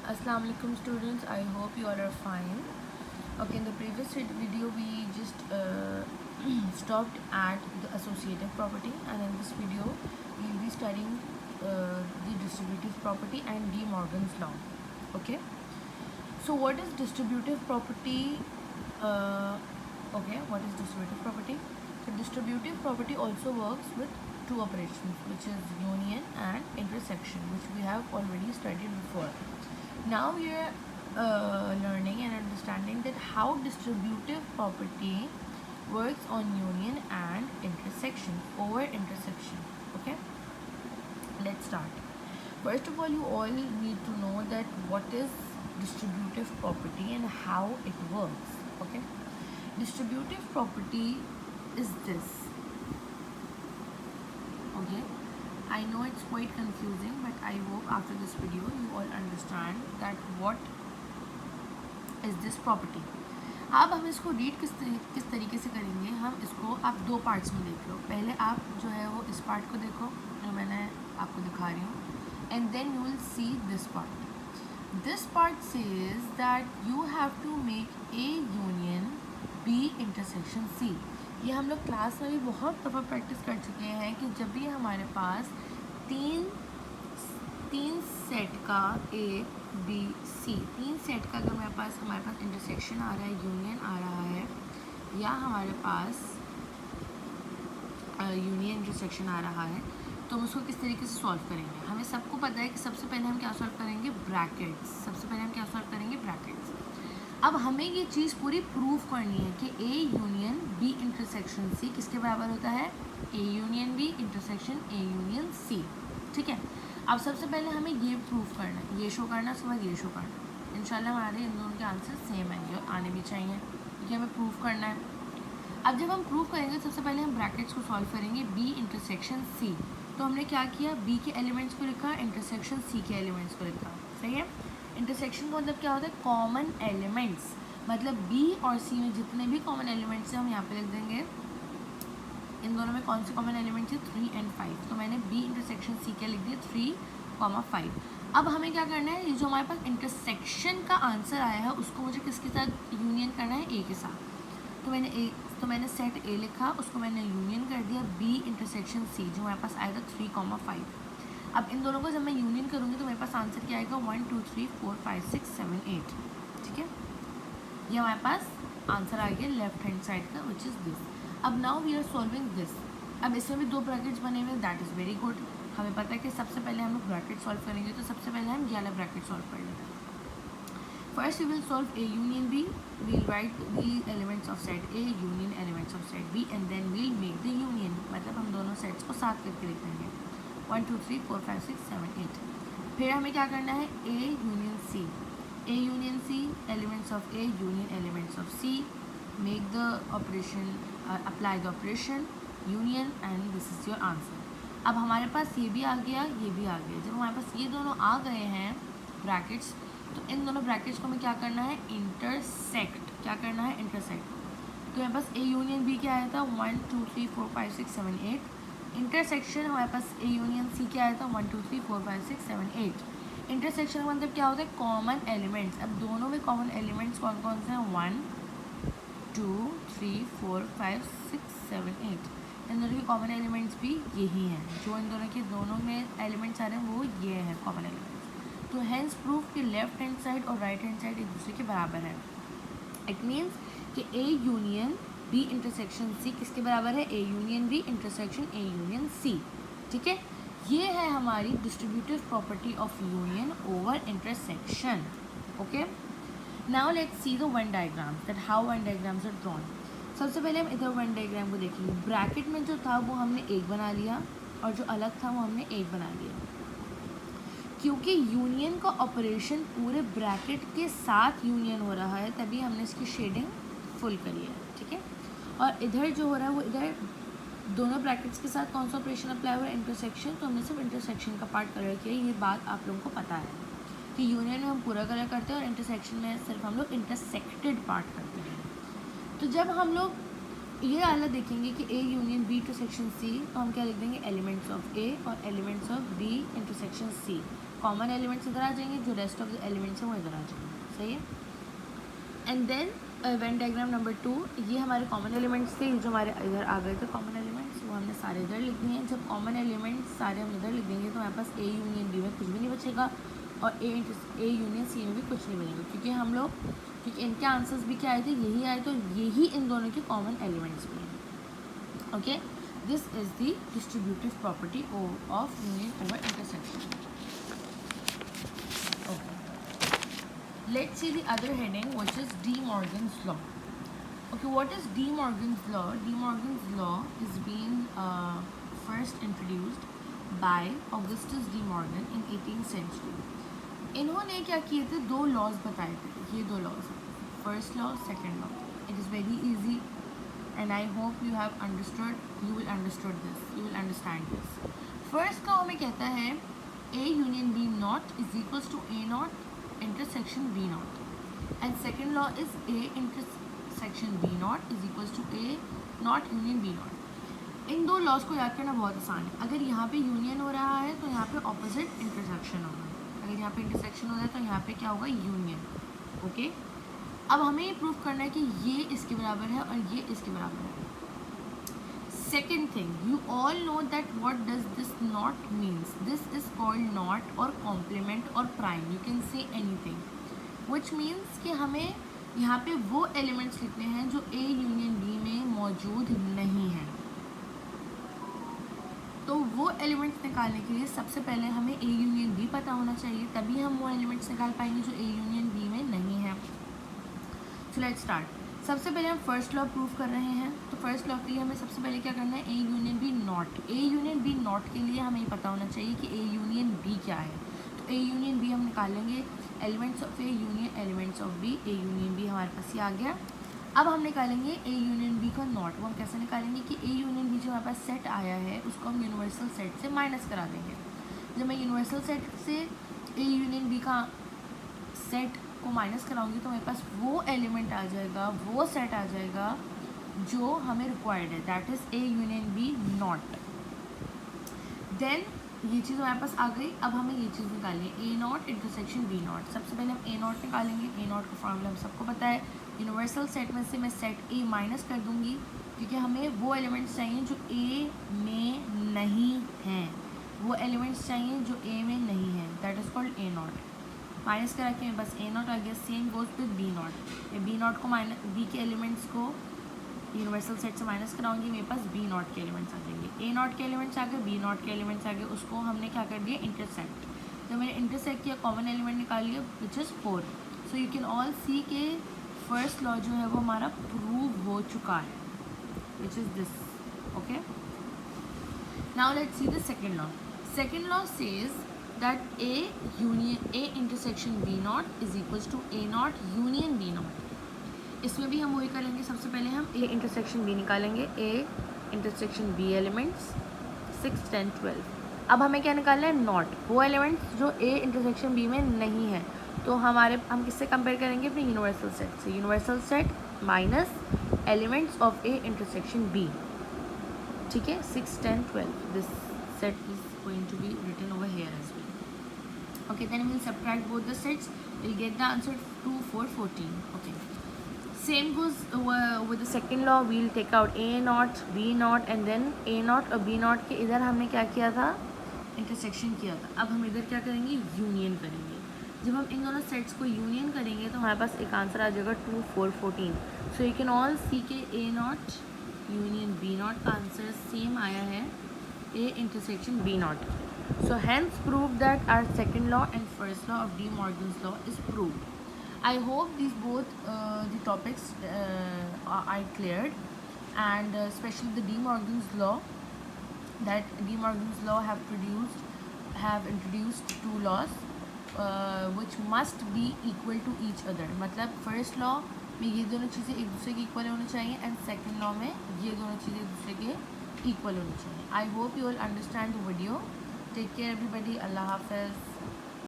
Assalamu alaikum students, I hope you all are fine. Okay, in the previous video we just stopped at the associative property, and in this video we will be studying the distributive property and De Morgan's law. Okay, so what is distributive property? What is distributive property? So distributive property also works with two operations, which is union and intersection, which we have already studied before. Now we are learning and understanding that how distributive property works on union and intersection over intersection. Okay, let's start. First of all, you all need to know that what is distributive property and how it works. Okay, distributive property is this. Okay, I know it's quite confusing, but I hope after this video you all understand that what is this property. अब हम इसको read किस तरीके से करेंगे, हम इसको आप दो पार्ट्स में देख लो. पहले आप जो है वो इस पार्ट को देखो जो मैंने आपको दिखा रही हूँ, and then you will see this part. This part says that you have to make A union B intersection C. ये हम लोग क्लास में भी बहुत दफ़ा प्रैक्टिस कर चुके हैं कि जब भी हमारे पास तीन सेट का ए बी सी, तीन सेट का अगर हमारे पास इंटरसेक्शन आ रहा है, यूनियन आ रहा है, या हमारे पास यूनियन इंटरसेक्शन आ रहा है, तो हम उसको किस तरीके से सॉल्व करेंगे. हमें सबको पता है कि सबसे पहले हम क्या सॉल्व करेंगे, ब्रैकेट्स. अब हमें ये चीज़ पूरी प्रूव करनी है कि A union B intersection C किसके बराबर होता है, A union B intersection A union C. ठीक है, अब सबसे पहले हमें ये प्रूव करना है, ये शो करना, उसके बाद ये शो करना. इंशाल्लाह हमारे इन दोनों के आंसर सेम आएंगे और आने भी चाहिए, क्योंकि हमें प्रूव करना है. अब जब हम प्रूव करेंगे सबसे पहले हम ब्रैकेट्स को सॉल्व करेंगे, बी इंटरसेक्शन सी. तो हमने क्या किया, बी के एलिमेंट्स को लिखा, इंटरसेक्शन सी के एलिमेंट्स को लिखा. सही है. इंटरसेक्शन का मतलब क्या होता है, कॉमन एलिमेंट्स. मतलब बी और सी में जितने भी कॉमन एलिमेंट्स हैं हम यहाँ पे लिख देंगे. इन दोनों में कौन से कॉमन एलिमेंट्स हैं, 3 और 5. तो मैंने बी इंटरसेक्शन सी के लिख दिया 3, 5. अब हमें क्या करना है, ये जो हमारे पास इंटरसेक्शन का आंसर आया है उसको मुझे किसके साथ यूनियन करना है, ए के साथ. तो मैंने सेट ए लिखा, उसको मैंने यूनियन कर दिया बी इंटरसेक्शन सी, जो हमारे पास आएगा 3, 5. अब इन दोनों को जब मैं यूनियन करूँगी तो मेरे पास आंसर क्या आएगा, 1, 2, 3, 4, 5, 6, 7, 8. ठीक है, ये हमारे पास आंसर आ गया लेफ्ट हैंड साइड का, विच इज़ दिस. अब now we are solving this. अब इसमें भी दो ब्रैकेट्स बने हुए, दैट इज़ वेरी गुड. हमें पता है कि सबसे पहले हम लोग ब्रैकेट सॉल्व करेंगे, तो सबसे पहले हम ये वाला ब्रैकेट सॉल्व कर लेते हैं. First we will solve A union B. We'll write the elements of set A union elements of set B, and then we'll make the union. मतलब हम दोनों सेट्स को साथ करके लिखेंगे, 1, 2, 3, 4, 5, 6, 7, 8. फिर हमें क्या करना है, A union C. A union C, elements of A union elements of C, make the operation, apply the operation union, and this is your answer. अब हमारे पास ये भी आ गया, ये भी आ गया. जब हमारे पास ये दोनों आ गए हैं ब्रैकेट्स, तो इन दोनों ब्रैकेट्स को हमें क्या करना है, इंटरसेक्ट. क्या करना है, इंटरसेक्ट. तो हमारे पास ए यूनियन बी क्या आया था, 1, 2, 3, 4, 5, 6, 7, 8. इंटरसेक्शन हमारे पास ए यूनियन सी क्या आया था, 1, 2, 3, 4, 5, 6, 7, 8. इंटरसेक्शन का मतलब क्या होता है, कॉमन एलिमेंट्स. अब दोनों में कॉमन एलिमेंट्स कौन कौन से हैं, 1, 2, 3, 4, 5, 6, 7, 8. इन दोनों के कॉमन एलिमेंट्स भी यही हैं. जो इन दोनों में एलिमेंट्स आ रहे हैं वो ये हैं कॉमन एलिमेंट्स. तो हेंस प्रूफ कि लेफ्ट हैंड साइड और राइट हैंड साइड एक दूसरे के बराबर है. इट मीन्स कि A union B intersection C किसके बराबर है, A union B intersection A union C. ठीक है, ये है हमारी distributive property of union over intersection. Okay, now let's see the Venn diagrams, that how Venn diagrams are drawn. सबसे पहले हम इधर वन डायग्राम को देखेंगे. ब्रैकेट में जो था वो हमने एक बना लिया, और जो अलग था वो हमने एक बना लिया. क्योंकि यूनियन का ऑपरेशन पूरे ब्रैकेट के साथ यूनियन हो रहा है, तभी हमने इसकी शेडिंग फुल करी है. ठीक है, और इधर जो हो रहा है वो इधर दोनों ब्रैकेट्स के साथ कौन सा ऑपरेशन अप्लाई हुआ है, इंटरसेक्शन. तो हमने सिर्फ इंटरसेक्शन का पार्ट कलर किया. ये बात आप लोगों को पता है कि यूनियन में हम पूरा कलर करते हैं और इंटरसेक्शन में सिर्फ हम लोग इंटरसेक्टेड पार्ट करते हैं. तो जब हम लोग ये वाला देखेंगे कि A union B intersection C, तो हम क्या लिख देंगे, एलिमेंट्स ऑफ ए और elements of B intersection C. Common elements इधर आ जाएंगे, जो रेस्ट ऑफ द एलिमेंट्स हैं वो इधर आ जाएंगे, सही है। And then Venn diagram number 2, ये हमारे कॉमन एलिमेंट्स थे जो हमारे इधर आ गए थे कॉमन एलिमेंट्स, वो हमने सारे इधर लिख दिए हैं। जब कॉमन एलिमेंट्स सारे हम इधर लिख देंगे तो हमारे पास ए यूनियन बी में कुछ भी नहीं बचेगा और ए यूनियन सी में भी कुछ नहीं बनेगा, क्योंकि इनके आंसर्स भी क्या आए थे, यही आए, तो यही इन दोनों के कॉमन एलिमेंट्स भी हैं। Okay, this is the distributive property of union over intersection. Okay, let's see the other heading, which is De Morgan's law. Okay, what is De Morgan's law? De Morgan's law is being first introduced by Augustus De Morgan in 18th century. इन्होंने क्या किए थे, दो laws बताए थे, ये दो laws, first law, second law. It is very easy and I hope you have understood, you will understand this. First law हमें कहता है A union B naught is equals to A naught intersection B naught, and second law is A intersection B naught is equals to A naught union B naught. इन दो laws को याद करना बहुत आसान है. अगर यहाँ पे यूनियन हो रहा है तो यहाँ पे ऑपोजिट इंटरसेक्शन होगा, अगर यहाँ पे इंटरसेक्शन हो रहा है तो यहाँ पे क्या होगा, यूनियन. ओके, अब हमें ये प्रूव करना है कि ये इसके बराबर है और ये इसके बराबर है. Second thing, you all know that what does this not means. This is called not और कॉम्प्लीमेंट और prime, you can say anything, which means कि हमें यहाँ पे वो एलिमेंट्स लिखने हैं जो ए यूनियन बी में मौजूद नहीं है. तो वो एलिमेंट्स निकालने के लिए सबसे पहले हमें ए यूनियन बी पता होना चाहिए, तभी हम वो एलिमेंट्स निकाल पाएंगे जो ए यूनियन बी में नहीं है. So let's start. सबसे पहले हम फर्स्ट लॉ प्रूव कर रहे हैं, तो फर्स्ट लॉ के लिए हमें सबसे पहले क्या करना है, A union B not. A union B not के लिए हमें पता होना चाहिए कि ए यूनियन बी क्या है. तो ए यूनियन बी हम निकालेंगे, elements of A union elements of B. A union B हमारे पास ये आ गया. अब हम निकालेंगे ए यूनियन बी का नॉट. वो हम कैसे निकालेंगे कि ए यूनियन बी जो हमारे पास सेट आया है उसको हम यूनिवर्सल सेट से माइनस करा देंगे. जब मैं यूनिवर्सल सेट से ए यूनियन बी का सेट को माइनस कराऊंगी तो मेरे पास वो एलिमेंट आ जाएगा, वो सेट आ जाएगा जो हमें रिक्वायर्ड है, that is A union B not. Then ये चीज़ हमारे पास आ गई. अब हमें ये चीज़ निकालनी है, ए नॉट इंटरसेक्शन बी नॉट. सबसे पहले हम ए नॉट निकालेंगे. ए नॉट का फॉर्मूला हम सबको पता है, यूनिवर्सल सेट में से मैं सेट ए माइनस कर दूंगी, क्योंकि हमें वो एलिमेंट्स चाहिए जो ए में नहीं हैं, वो एलिमेंट्स चाहिए जो ए में नहीं हैं, that is called A not. Minus करा के बस ए नॉट आ गया. Same goes with B not. मैं बी नॉट को बी के एलिमेंट्स को यूनिवर्सल सेट से माइनस कराऊंगी, मेरे पास बी नॉट के एलिमेंट्स आ जाएंगे. ए नॉट के एलिमेंट्स आ गए, बी नॉट के एलिमेंट्स आ गए, उसको हमने क्या कर दिया, इंटरसेक्ट. जब मैंने इंटरसेक्ट किया, कॉमन एलिमेंट निकाल लिया which is 4. So you can all see के फर्स्ट लॉ जो है वो हमारा प्रूव हो चुका है, विच is this. Okay, now let's see the second law. Second law says that A intersection B naught is equals to A naught union B naught. इसमें भी हम वही करेंगे. सबसे पहले हम A intersection B निकालेंगे. A intersection B elements 6, 10, 12. अब हमें क्या निकालना है, नॉट. वो एलिमेंट्स जो A intersection B में नहीं है, तो हम किससे कंपेयर करेंगे, अपने यूनिवर्सल सेट से. Universal set minus elements of A intersection B. ठीक है, 6, 10, 12. This set is going to be written over here as well. Okay, then we will subtract both the sets. We'll get the answer 2, 4, 14. Okay, same goes with the second law. We'll take out A naught, B naught and then A naught और B naught के इधर हमने क्या किया था, intersection किया था. अब हम इधर क्या करेंगे, यूनियन करेंगे. जब हम इन दोनों सेट्स को यूनियन करेंगे तो हमारे पास एक आंसर आ जाएगा 2, 4, 14. सो यू कैन ऑल सी के A naught union B naught का आंसर सेम आया है, A intersection B naught. So hence proved that our second law and first law of De Morgan's law is proved. I hope these both the topics are cleared, and especially the De Morgan's law, that De Morgan's law have introduced two laws which must be equal to each other. मतलब first law में ये दोनों चीज़ें एक दूसरे के equal होनी चाहिए, and second law में ये दोनों चीज़ें एक दूसरे के इक्वल होनी चाहिए. I hope you will understand the video. Take care everybody. Allah Hafiz.